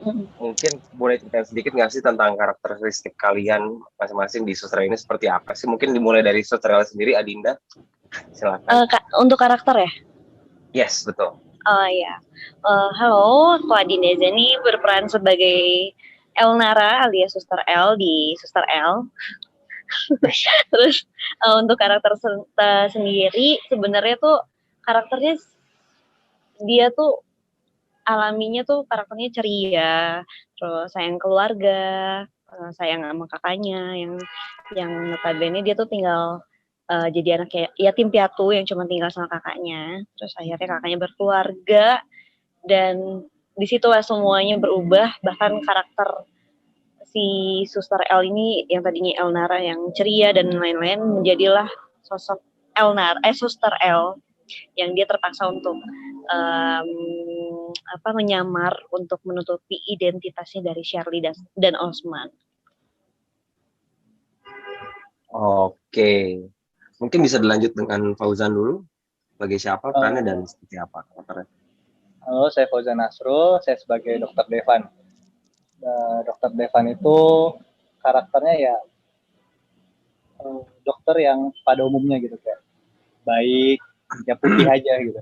Mm. Mungkin boleh ceritain sedikit nggak sih tentang karakteristik kalian masing-masing di Suster ini seperti apa sih? Mungkin dimulai dari Suster sendiri, Adinda. Silakan. Untuk karakter ya? Yes, betul. Oh ya, halo, aku Adi Nezani berperan sebagai Elnara alias Suster L di Suster L. Terus untuk karakter sendiri sebenarnya tuh karakternya dia tuh alaminya tuh karakternya ceria, terus sayang keluarga, sayang sama kakaknya yang notabene dia tuh tinggal jadi anak yatim piatu yang cuma tinggal sama kakaknya. Terus akhirnya kakaknya berkeluarga dan disitulah semuanya berubah, bahkan karakter si Suster L ini yang tadinya Elnara yang ceria dan lain-lain menjadilah sosok Suster L yang dia terpaksa untuk menyamar untuk menutupi identitasnya dari Shirley dan Osman. Oke, mungkin bisa dilanjut dengan Fauzan dulu. Sebagai siapa perannya dan seperti apa karakternya? Halo, saya Fauzan Nasrul, saya sebagai Dokter Devan. Dokter Devan itu karakternya ya dokter yang pada umumnya gitu, kayak baik, ya putih aja gitu.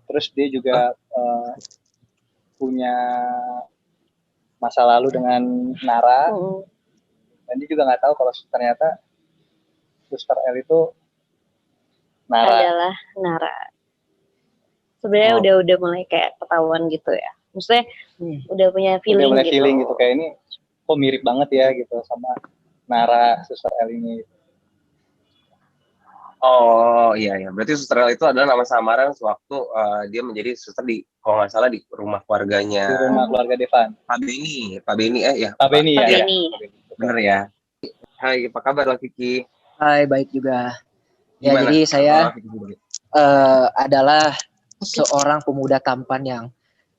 Terus dia juga punya masa lalu dengan Nara, dan dia juga nggak tahu kalau ternyata Suster L itu Nara. Adalah Nara. Sebenarnya udah mulai kayak ketahuan gitu ya. Maksudnya udah punya feeling udah mulai gitu. Feeling gitu, kayak ini kok mirip banget ya gitu sama Nara Suster L ini. Oh iya, berarti Suster L itu adalah nama samaran sewaktu dia menjadi suster di, kalau nggak salah, di rumah keluarganya. Di rumah keluarga Devan. Pak Beni ya. Pak Beni ya. Bener ya. Hai, apa kabar Kiki? Hai, baik juga. Ya, Gimana? jadi saya adalah seorang pemuda tampan yang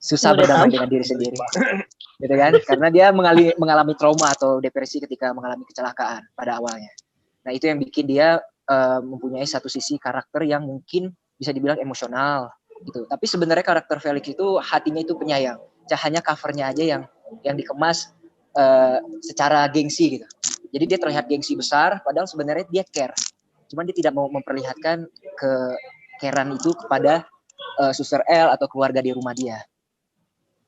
susah berdamai dengan diri sendiri, gitu kan? Karena dia mengalami trauma atau depresi ketika mengalami kecelakaan pada awalnya. Nah, itu yang bikin dia mempunyai satu sisi karakter yang mungkin bisa dibilang emosional, gitu. Tapi sebenarnya karakter Felix itu hatinya itu penyayang. Hanya covernya aja yang dikemas secara gengsi gitu. Jadi dia terlihat gengsi besar, padahal sebenarnya dia care. Cuman dia tidak mau memperlihatkan kecarean itu kepada Suster L atau keluarga di rumah dia.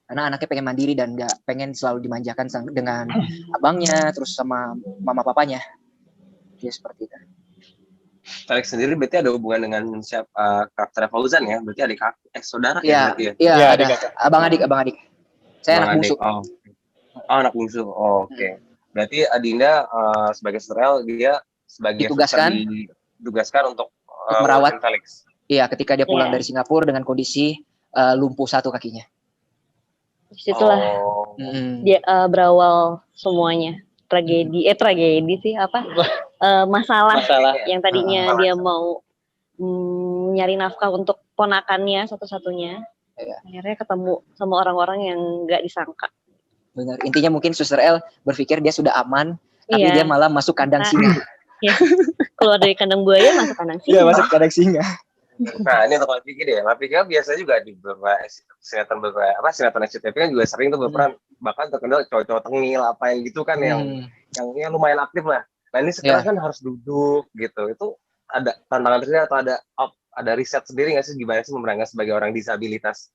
Karena anaknya pengen mandiri dan nggak pengen selalu dimanjakan dengan abangnya, terus sama mama papanya. Dia seperti itu. Felix sendiri berarti ada hubungan dengan karakter Fauzan ya? Berarti adik saudara ya? Iya, ada. Abang adik. Saya anak bungsu. Anak bungsu. Oke. Berarti Adinda sebagai Suster L, dia sebagai ditugaskan untuk merawat Felix. Iya, ketika dia pulang dari Singapura dengan kondisi lumpuh satu kakinya. Disitulah dia berawal semuanya. Tragedi sih apa? Masalah yang tadinya dia mau nyari nafkah untuk ponakannya satu-satunya. Akhirnya ketemu sama orang-orang yang nggak disangka. Benar. Intinya mungkin Suster L berpikir dia sudah aman, tapi dia malah masuk kandang singa. Ya. Keluar dari kandang buaya masuk kandang singa. Iya, masuk kandang singa. Nah, ini untuk Lapika deh. Lapika biasa juga di beberapa sinetron SCTV kan juga sering tuh berperan, bahkan terkenal cowok-cowok tengil apa yang gitu kan, yang lumayan aktif lah. Nah, ini sekarang kan harus duduk gitu. Itu ada tantangan sendiri atau ada riset sendiri nggak sih gimana sih memerankan sebagai orang disabilitas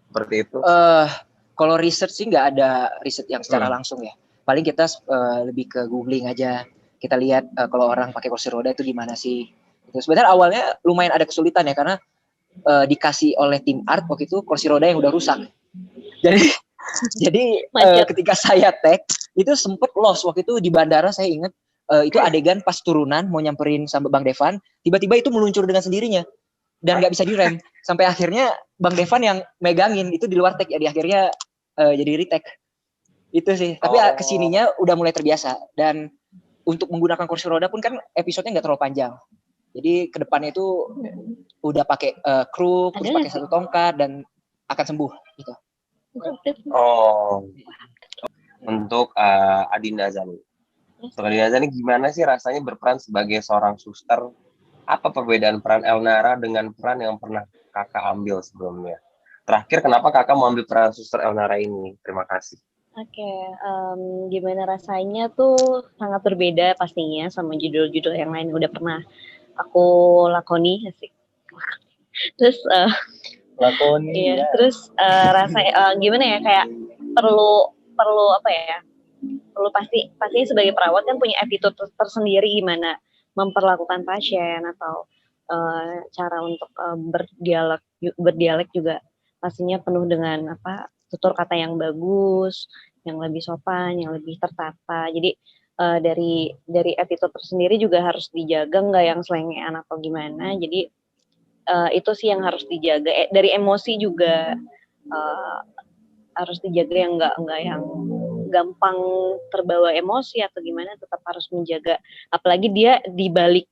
seperti itu? Kalau riset sih nggak ada riset yang secara langsung ya. Paling kita lebih ke googling aja. Kita lihat kalau orang pakai kursi roda itu gimana sih. Sebenarnya awalnya lumayan ada kesulitan ya, karena dikasih oleh tim art waktu itu kursi roda yang udah rusak. Jadi ketika saya tag itu sempet lost waktu itu di bandara. Saya ingat itu adegan pas turunan mau nyamperin sama Bang Devan, tiba-tiba itu meluncur dengan sendirinya dan nggak bisa direm. Sampai akhirnya Bang Devan yang megangin, itu di luar tag ya, di akhirnya jadi retake. Itu sih. Tapi kesininya udah mulai terbiasa, dan untuk menggunakan kursi roda pun kan episodenya nggak terlalu panjang. Jadi kedepannya itu udah pakai kru, terus pakai satu tongkat dan akan sembuh gitu. Untuk Adinda Zani. Untuk Adinda Zani, gimana sih rasanya berperan sebagai seorang suster? Apa perbedaan peran Elnara dengan peran yang pernah kakak ambil sebelumnya? Terakhir, kenapa kakak mau ambil peran Suster Elnara ini? Terima kasih. Oke, gimana rasanya tuh sangat berbeda pastinya sama judul-judul yang lain udah pernah aku lakoni, asik. Terus Lakoni iya, ya. terus rasanya gimana ya, kayak perlu perlu apa ya? Perlu pasti sebagai perawat kan punya attitude tersendiri gimana memperlakukan pasien atau cara untuk berdialek juga pastinya penuh dengan apa tutur kata yang bagus, yang lebih sopan, yang lebih tertata. Jadi dari attitude tersendiri juga harus dijaga nggak yang selengean atau gimana. Jadi itu sih yang harus dijaga. Dari emosi juga uh, harus dijaga yang nggak yang gampang terbawa emosi atau gimana, tetap harus menjaga. Apalagi dia di balik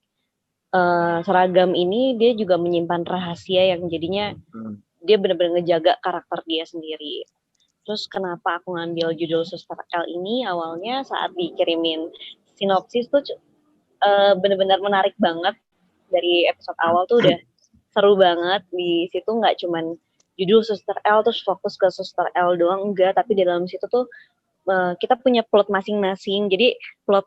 seragam ini dia juga menyimpan rahasia yang jadinya dia benar-benar ngejaga karakter dia sendiri. Terus kenapa aku ngambil judul Suster L ini, awalnya saat dikirimin sinopsis tuh benar-benar menarik banget. Dari episode awal tuh udah seru banget. Di situ nggak cuman judul Suster L terus fokus ke Suster L doang, enggak, tapi di dalam situ tuh kita punya plot masing-masing. Jadi plot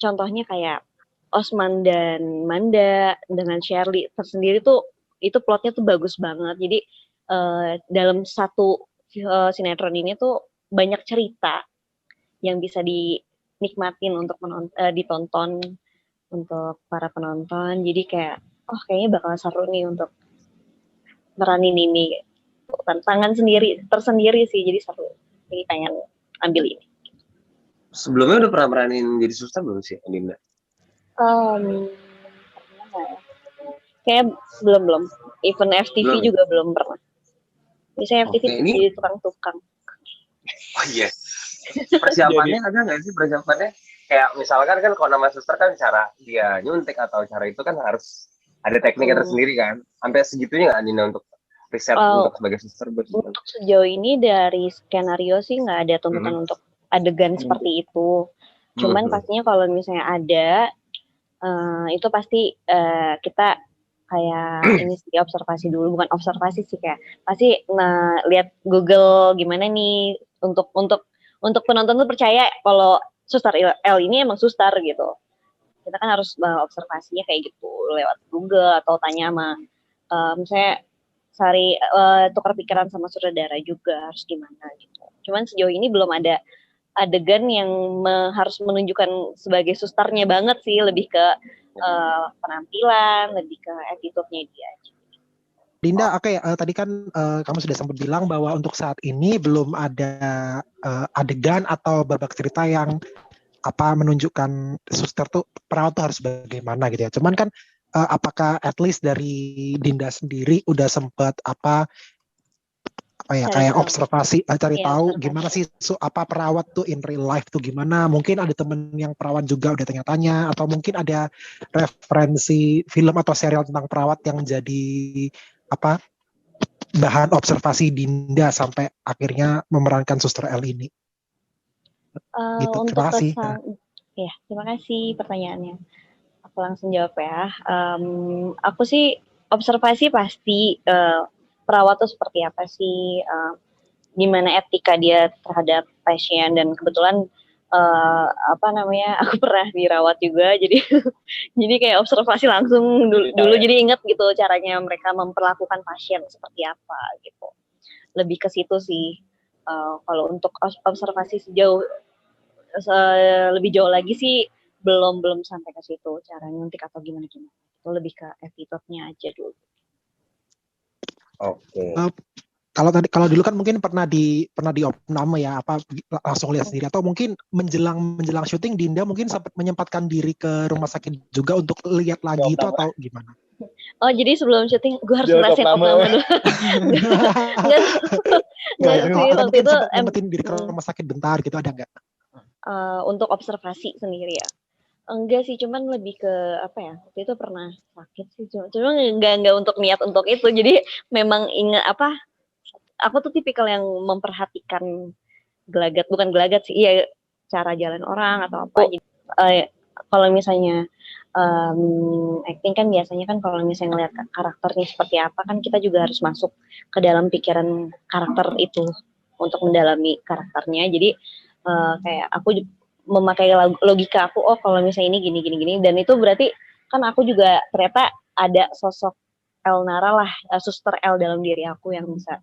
contohnya kayak Osman dan Manda dengan Shirley tersendiri tuh itu plotnya tuh bagus banget. Jadi dalam satu sinetron ini tuh banyak cerita yang bisa dinikmatin untuk ditonton untuk para penonton. Jadi kayak kayaknya bakal seru nih untuk meranin ini. Tantangan tersendiri sih, jadi seru. Jadi pengen ambil ini. Sebelumnya udah pernah meranin jadi suster belum sih, Dinda? Pernah nggak ya? Kayak belum. Even FTV Belum. juga belum pernah. Biasanya FTV ini jadi tukang-tukang. Oh iya. Persiapannya ada nggak sih persiapannya? Kayak misalkan kan kalau nama suster kan cara dia nyuntik atau cara itu kan harus ada tekniknya tersendiri kan. Sampai segitunya nggak Dina untuk riset untuk sebagai suster? Untuk sejauh ini dari skenario sih nggak ada tuntutan untuk adegan seperti itu. Cuman pastinya kalau misalnya ada, itu pasti kita kayak ini sih observasi dulu, bukan observasi sih, kayak pasti lihat Google gimana nih untuk penonton tuh percaya kalau Suster L ini emang suster gitu. Kita kan harus observasinya kayak gitu lewat Google atau tanya sama misalnya tukar pikiran sama saudara juga harus gimana gitu. Cuman sejauh ini belum ada adegan yang harus menunjukkan sebagai susternya banget sih, lebih ke penampilan, lebih ke attitude-nya dia. Dinda, oke, tadi kan kamu sudah sempat bilang bahwa untuk saat ini belum ada adegan atau babak cerita yang menunjukkan suster tuh perawat tuh harus bagaimana gitu ya. Cuman kan apakah at least dari Dinda sendiri udah sempat kayak observasi cari tahu gimana sih perawat tuh in real life tuh gimana. Mungkin ada temen yang perawat juga udah tanya-tanya, atau mungkin ada referensi film atau serial tentang perawat yang jadi bahan observasi Dinda sampai akhirnya memerankan Suster L ini. Gitu. Terima kasih. Ya, terima kasih pertanyaannya. Aku langsung jawab ya. Aku sih observasi pasti perawat tuh seperti apa sih, gimana etika dia terhadap pasien, dan kebetulan aku pernah dirawat juga, jadi jadi kayak observasi langsung dulu jadi inget gitu caranya mereka memperlakukan pasien seperti apa gitu. Lebih ke situ sih. Kalau untuk observasi lebih jauh lagi sih belum sampai ke situ cara nyuntik atau gimana. Itu lebih ke attitude-nya aja dulu. Oke. Kalau dulu kan mungkin pernah di opname ya, langsung lihat sendiri, atau mungkin menjelang syuting Dinda mungkin sempat menyempatkan diri ke rumah sakit juga untuk lihat lagi itu atau gimana? Oh, jadi sebelum syuting gue harus ngerasain opname dulu. Enggak sih, waktu itu sempetin diri ke rumah sakit bentar gitu, ada nggak? Untuk observasi sendiri ya? Enggak sih, cuman lebih ke waktu itu pernah sakit sih, cuma enggak untuk niat untuk itu. Jadi memang ingat aku tuh tipikal yang memperhatikan bukan gelagat sih, iya, cara jalan orang atau apa. Jadi kalau misalnya acting kan biasanya kan kalau misalnya ngeliat karakternya seperti apa kan kita juga harus masuk ke dalam pikiran karakter itu. untuk mendalami karakternya. Jadi kayak aku memakai logika aku, oh kalau misalnya ini gini, dan itu berarti kan aku juga ternyata ada sosok Elnara lah, Suster L dalam diri aku yang bisa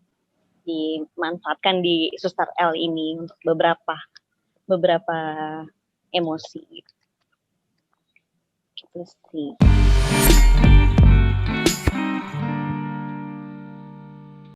dimanfaatkan di Suster L ini untuk beberapa emosi gitu sih.